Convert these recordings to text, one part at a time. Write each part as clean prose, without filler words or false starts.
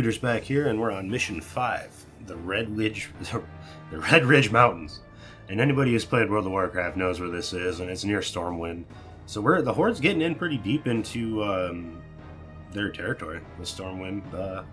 Looterz back here, and we're on mission 5, the Redridge Mountains. And anybody who's played World of Warcraft knows where this is, and it's near Stormwind. So the Horde's getting in pretty deep into their territory, the Stormwind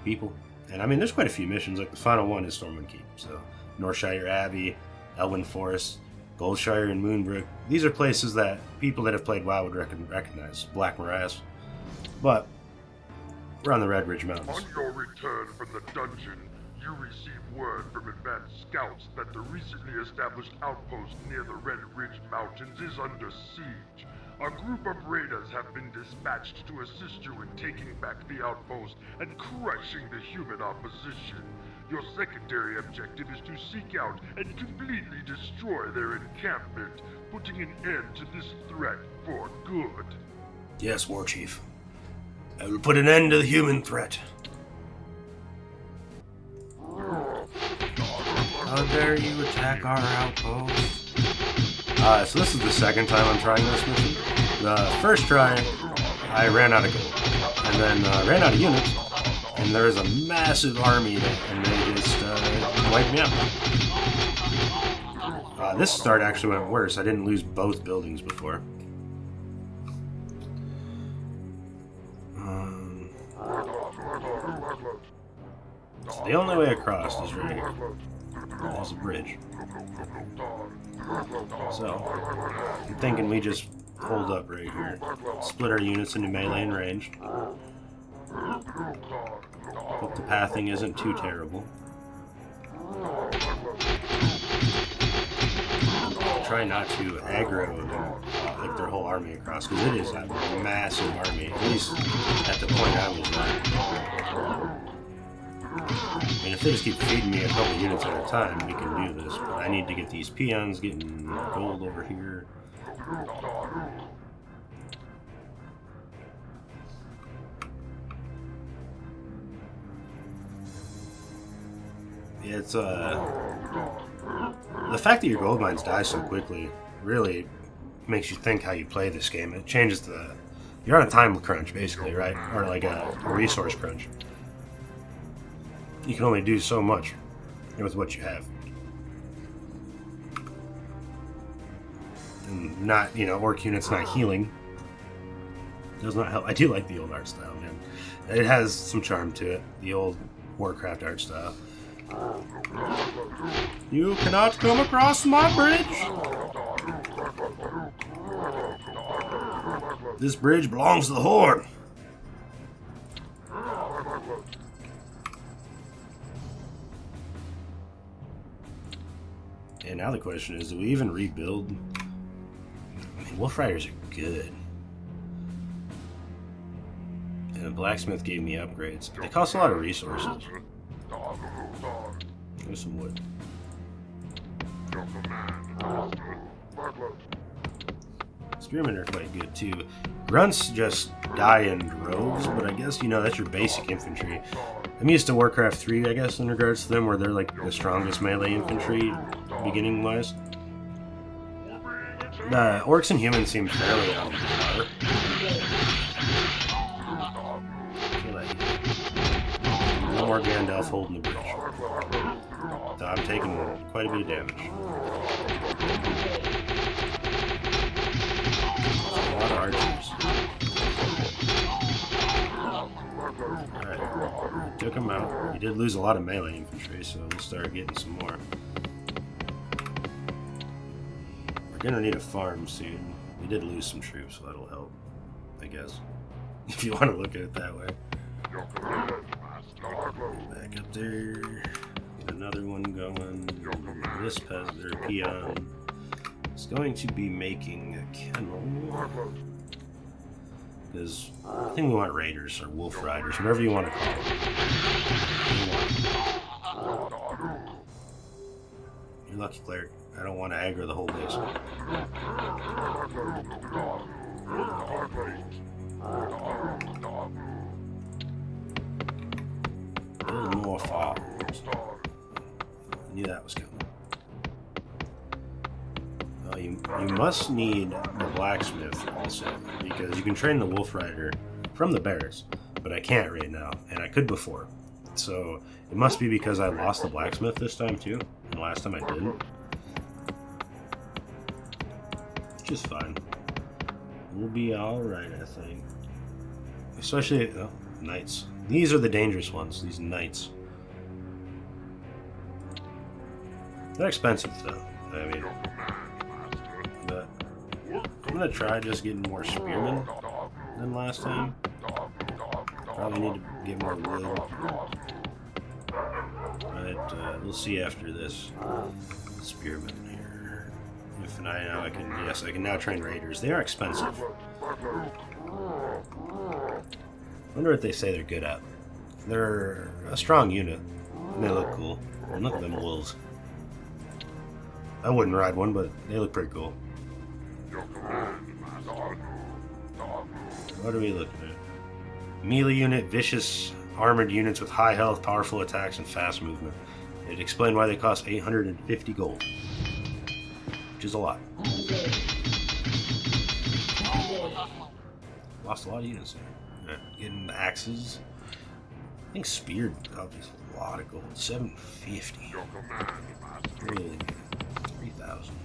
people. And I mean, there's quite a few missions. Like the final one is Stormwind Keep. So Northshire Abbey, Elwyn Forest, Goldshire, and Moonbrook. These are places that people that have played WoW would recognize. Black Morass. But we're on the Redridge Mountains. On your return from the dungeon, you receive word from advanced scouts that the recently established outpost near the Redridge Mountains is under siege. A group of raiders have been dispatched to assist you in taking back the outpost and crushing the human opposition. Your secondary objective is to seek out and completely destroy their encampment, putting an end to this threat for good. Yes, Warchief. I will put an end to the human threat. How dare you attack our outpost? So this is the second time I'm trying this mission. The first try, I ran out of gold, and then ran out of units, and there's a massive army, and they just wiped me out. This start actually went worse. I didn't lose both buildings before. So the only way across is right here. There's a bridge. So, I'm thinking we just hold up right here. Split our units into melee and ranged. Hope the pathing isn't too terrible. Try not to aggro like their whole army across, because it is a massive army, at least at the point I was at. I mean, if they just keep feeding me a couple units at a time, we can do this. But I need to get these peons getting gold over here. It's the fact that your gold mines die so quickly really makes you think how you play this game. It changes you're on a time crunch basically, right? Or like a resource crunch. You can only do so much with what you have. And not, orc units not healing does not help. I do like the old art style, man. It has some charm to it, the old Warcraft art style. You cannot come across my bridge! This bridge belongs to the Horde! And now the question is, do we even rebuild? I mean, Wolf Riders are good. And the blacksmith gave me upgrades. They cost a lot of resources. There's some wood. Spearmen are quite good too. Grunts just die in droves, but I guess, that's your basic infantry. I'm used to Warcraft 3, I guess, in regards to them, where they're like the strongest melee infantry, beginning-wise. The orcs and humans seem fairly on par. No more Gandalf holding the bridge. So I'm taking quite a bit of damage. A lot of archers. Alright, took him out. He did lose a lot of melee infantry, so we'll start getting some more. We're gonna need a farm soon. We did lose some troops, so that'll help, I guess. If you want to look at it that way. Back up there. Get another one going. This peon is going to be making a kennel. Because I think we want raiders or wolf riders, whatever you want to call them. You're lucky, cleric. I don't want to aggro the whole base. Build more farms. I knew that was coming. You must need the blacksmith also, because you can train the wolf rider from the barracks, but I can't right now, and I could before. So it must be because I lost the blacksmith this time too, and last time I didn't. Which is fine. We'll be alright, I think. Especially, oh, knights. These are the dangerous ones, these knights. They're expensive though, I mean. But I'm gonna try just getting more spearmen than last time. Probably need to get more wood. But we'll see after this spearmen here. If I can, yes, I can now train raiders. They are expensive. Wonder what they say they're good at. They're a strong unit, and they look cool. And look at them wolves. I wouldn't ride one, but they look pretty cool. What are we looking at? Melee unit, vicious armored units with high health, powerful attacks, and fast movement. It explained why they cost 850 gold, which is a lot. Lost a lot of units there. Getting the axes. I think spear is a lot of gold. 750. Really? 3,000.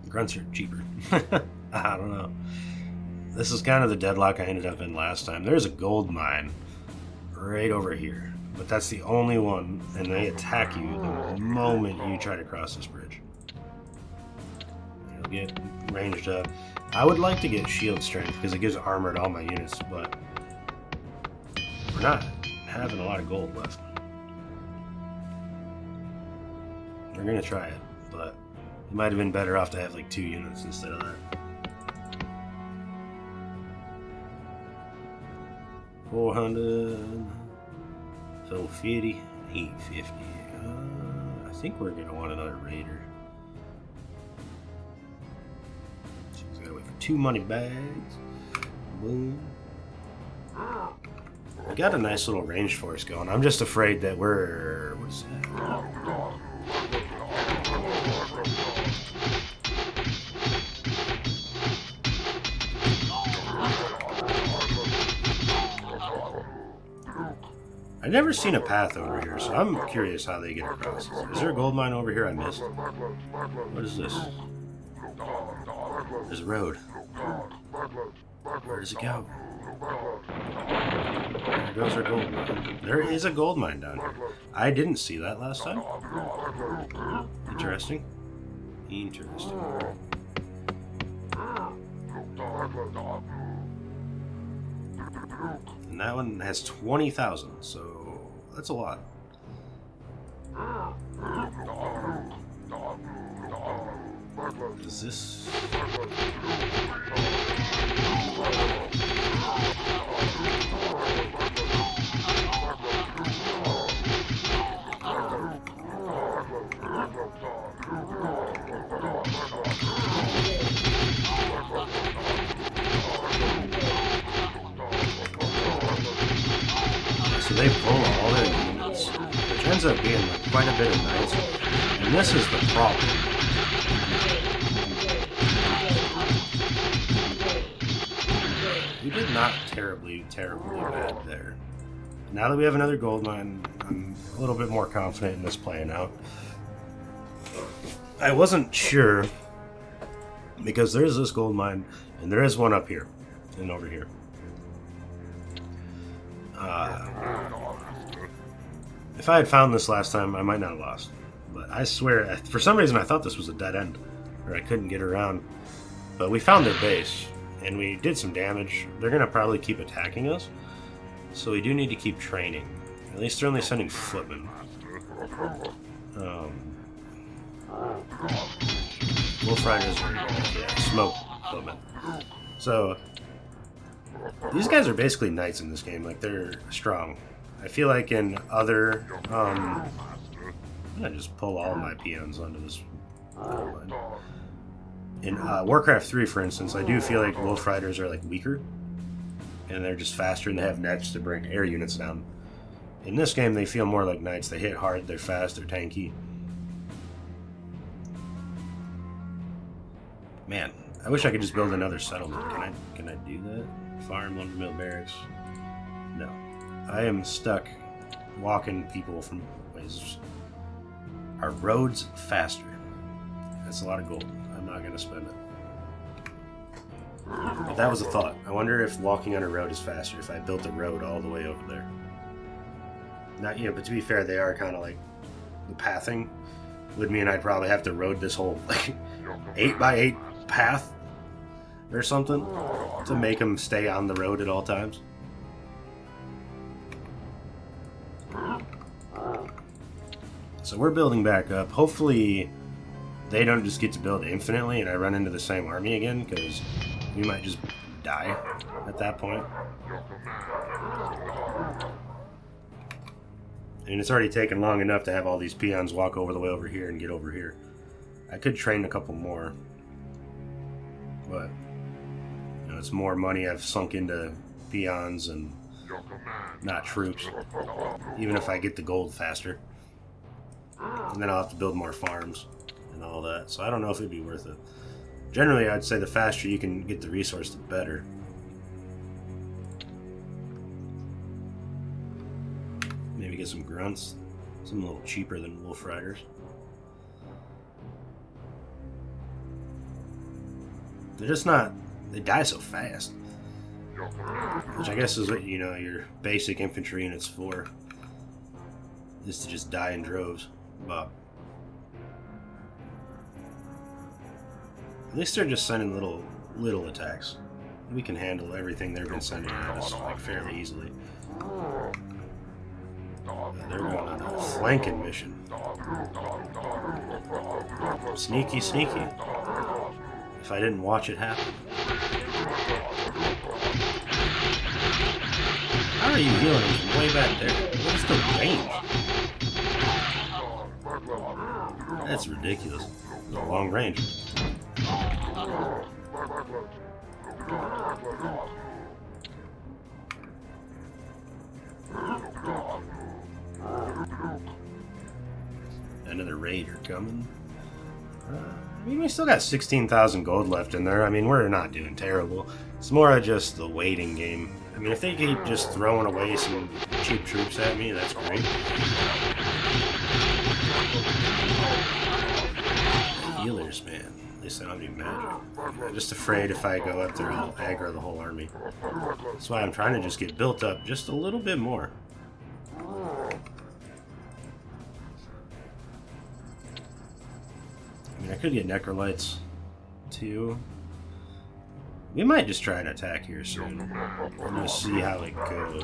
Grunts are cheaper. I don't know. This is kind of the deadlock I ended up in last time. There's a gold mine right over here, but that's the only one, and they attack you the moment you try to cross this bridge. You'll get ranged up. I would like to get shield strength because it gives armor to all my units, but we're not having a lot of gold left. We're gonna try it, but it might have been better off to have like 2 units instead of that. 400, so 50, 850. I think we're gonna want another raider. So we gotta wait for 2 money bags. Boom. We got a nice little range force going. I'm just afraid that we're... What's that? I've never seen a path over here, so I'm curious how they get across. Is there a gold mine over here I missed? What is this? There's a road. Where does it go? There goes our gold mine. There is a gold mine down here. I didn't see that last time. Interesting. Interesting. And that one has 20,000, so that's a lot. Is this... So they pull all their units, which ends up being like quite a bit of knights, and this is the problem. We did not terribly bad there. Now that we have another gold mine, I'm a little bit more confident in this playing out. I wasn't sure, because there's this gold mine, and there is one up here, and over here. If I had found this last time, I might not have lost. But I swear, for some reason I thought this was a dead end, or I couldn't get around. But we found their base, and we did some damage. They're going to probably keep attacking us, so we do need to keep training. At least they're only sending footmen. Wolf Riders are smoke footmen. So, these guys are basically knights in this game. Like, they're strong. I feel like in other, I'm gonna just pull all my peons onto this line. In Warcraft 3, for instance, I do feel like Wolf Riders are like weaker, and they're just faster, and they have nets to bring air units down. In this game, they feel more like knights. They hit hard, they're fast, they're tanky. Man, I wish I could just build another settlement. Can I do that? Farm, lumbermill, barracks. No. I am stuck walking people from places. Are roads faster? That's a lot of gold. I'm not gonna spend it. But that was a thought. I wonder if walking on a road is faster if I built a road all the way over there. Not, you know, but to be fair, they are kind of like the pathing would mean I'd probably have to road this whole like 8x8 path or something to make them stay on the road at all times. So we're building back up. Hopefully they don't just get to build infinitely and I run into the same army again, because we might just die at that point. And it's already taken long enough to have all these peons walk over the way over here and get over here. I could train a couple more, but you know, it's more money I've sunk into peons and not troops, even if I get the gold faster. And then I'll have to build more farms and all that, so I don't know if it'd be worth it. Generally, I'd say the faster you can get the resource, the better. Maybe get some grunts, some a little cheaper than wolf riders. They're just not, they die so fast. Which I guess is what, you know, your basic infantry units for, is to just die in droves. But at least they're just sending little attacks. We can handle everything they've been sending at us like fairly easily. They're going on a flanking mission. Sneaky, sneaky. If I didn't watch it happen. How are you healing him from way back there? What's the range? That's ridiculous. It's a long range. Another raider coming. I mean, we still got 16,000 gold left in there. I mean, we're not doing terrible. It's more of just the waiting game. I mean, if they keep just throwing away some cheap troops at me, that's great. Healers, man. At least I don't do magic. I'm just afraid if I go up there, I'll aggro the whole army. That's why I'm trying to just get built up just a little bit more. I mean, I could get necrolytes too. We might just try an attack here soon. And just see how it goes.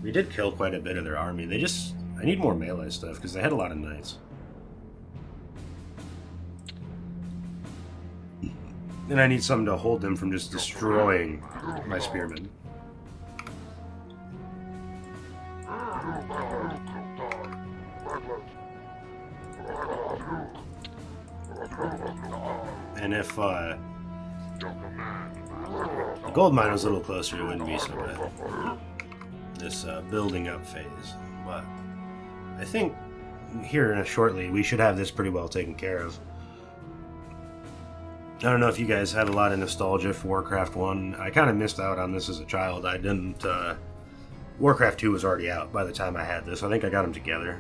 We did kill quite a bit of their army. They just... I need more melee stuff because they had a lot of knights. And I need something to hold them from just destroying my spearmen. And if the gold mine was a little closer, it wouldn't be so bad. This building up phase. But I think here shortly we should have this pretty well taken care of. I don't know if you guys had a lot of nostalgia for Warcraft 1. I kind of missed out on this as a child. I didn't... Warcraft 2 was already out by the time I had this. I think I got them together.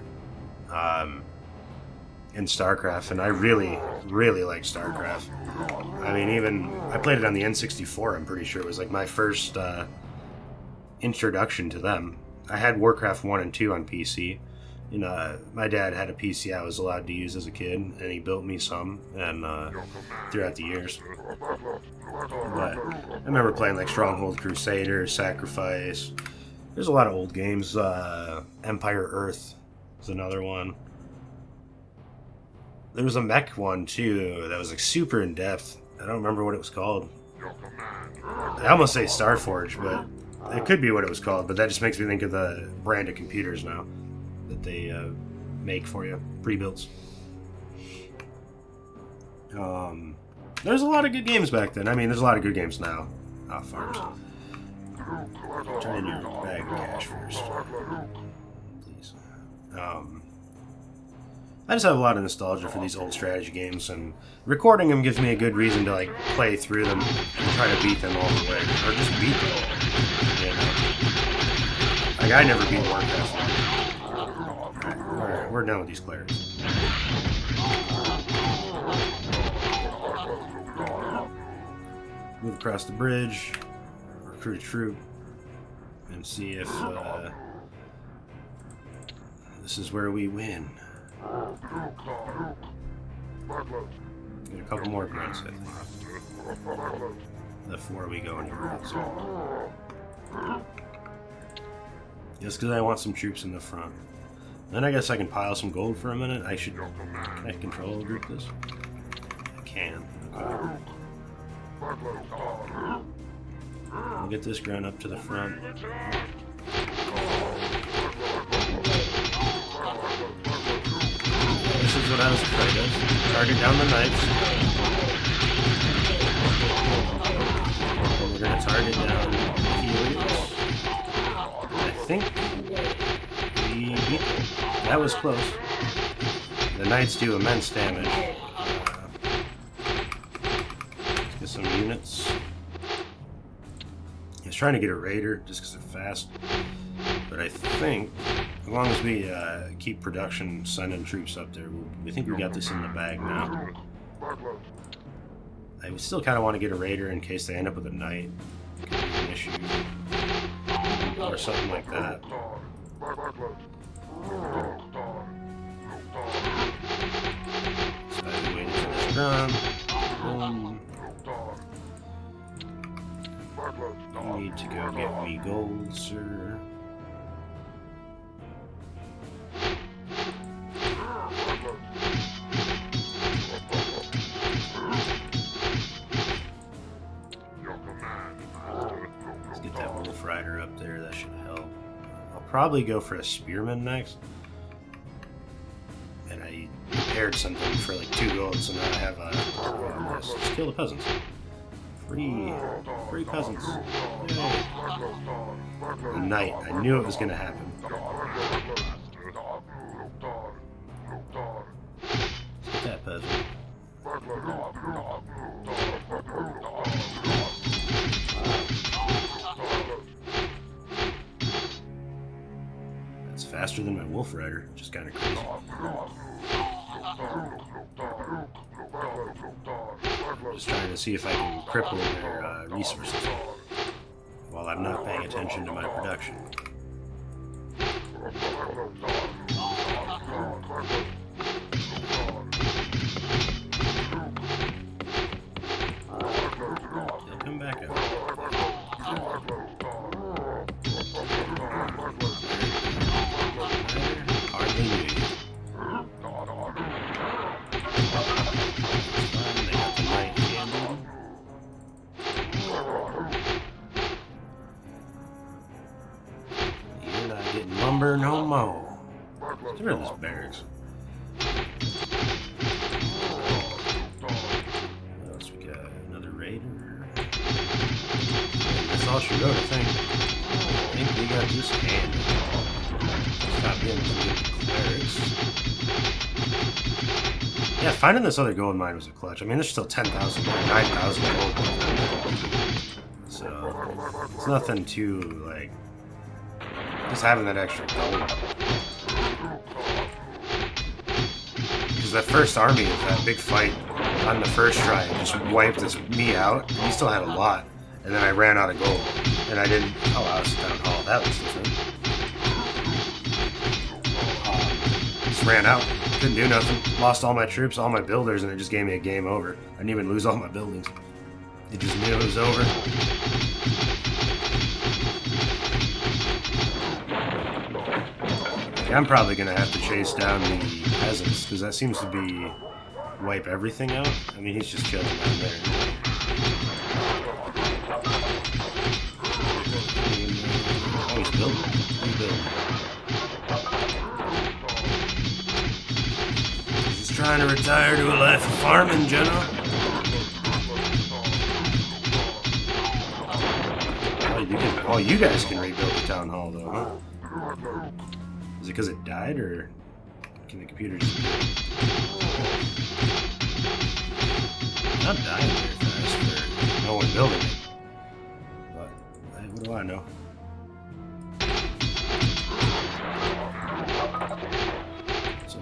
In StarCraft, and I really, really like StarCraft. I mean, even... I played it on the N64, I'm pretty sure. It was like my first introduction to them. I had Warcraft 1 and 2 on PC. You know, my dad had a PC I was allowed to use as a kid, and he built me some, and throughout the years. But I remember playing like Stronghold Crusader, Sacrifice. There's a lot of old games. Empire Earth is another one. There was a mech one too that was like super in depth. I don't remember what it was called. I almost say Starforge, but it could be what it was called. But that just makes me think of the brand of computers now that they make for you, pre-builts. There's a lot of good games back then. I mean, there's a lot of good games now. Farms. Turn in your bag of cash first, please. I just have a lot of nostalgia for these old strategy games, and recording them gives me a good reason to like play through them and try to beat them all the way, or just beat them. You know? Like I never beat Warcraft. Alright, we're done with these clerics. Move across the bridge, recruit a troop, and see if this is where we win. Get a couple more grunts, I think. Before we go anywhere else. Just because I want some troops in the front. Then I guess I can pile some gold for a minute. I should... Can I control group this? I can. Okay. We'll get this ground up to the front. This is what I was afraid of. Target down the knights. And we're going to target down the healers. I think we beat them. That was close. The knights do immense damage. Let's get some units. I was trying to get a raider just because they're fast. But I think, as long as we keep production sending troops up there, we think we got this in the bag now. I still kind of want to get a raider in case they end up with a knight. Could be an issue. Or something like that. So I waited for this drum. Boom. You need to go get me gold, sir. Let's get that wolf rider up there, that should help. I'll probably go for a spearman next. And I prepared something for like 2 gold, so now I have a... Just kill the peasants. Free peasants. Yay. The knight. I knew it was going to happen. Let's get that peasant. That's faster than my wolf rider, which is kind of crazy. Just trying to see if I can cripple their resources while I'm not paying attention to my production. They'll come back up. Hardly knew you. Lumber no more. Get rid of this barracks. What else we got? Another raider. That's all she wrote, I think. I think we got this hand. Stop getting some good clerics. Yeah, finding this other gold mine was a clutch. I mean, there's still 10,000 gold, 9,000 gold. So, it's nothing too, like, just having that extra gold. Because that first army, that big fight on the first try, just wiped me out. He still had a lot. And then I ran out of gold. And I didn't... Oh, I was down hall. That was different. Just ran out. Couldn't do nothing. Lost all my troops, all my builders, and it just gave me a game over. I didn't even lose all my buildings. It just knew it was over. I'm probably going to have to chase down the peasants, because that seems to be wipe everything out. I mean, he's just chilling down there. Oh, he's building. He's building. He's just trying to retire to a life of farming, General. Oh, you guys can rebuild the town hall, though, huh? Is it because it died, or Can the computer just... Not dying very fast for no one building it. But, hey, what do I know? So,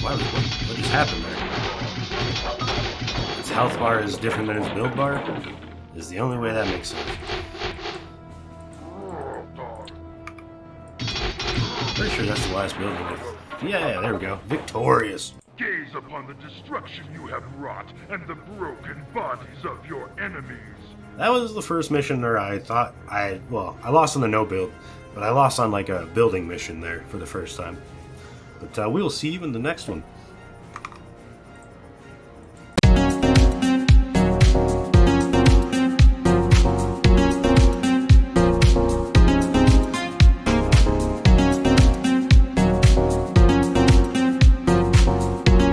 whoa, what just happened there? Its health bar is different than its build bar? Is the only way that makes sense. Pretty sure that's the last building. Yeah, there we go. Victorious. Gaze upon the destruction you have wrought and the broken bodies of your enemies. That was the first mission where I thought I lost on the no build, but I lost on like a building mission there for the first time. But we will see you in the next one.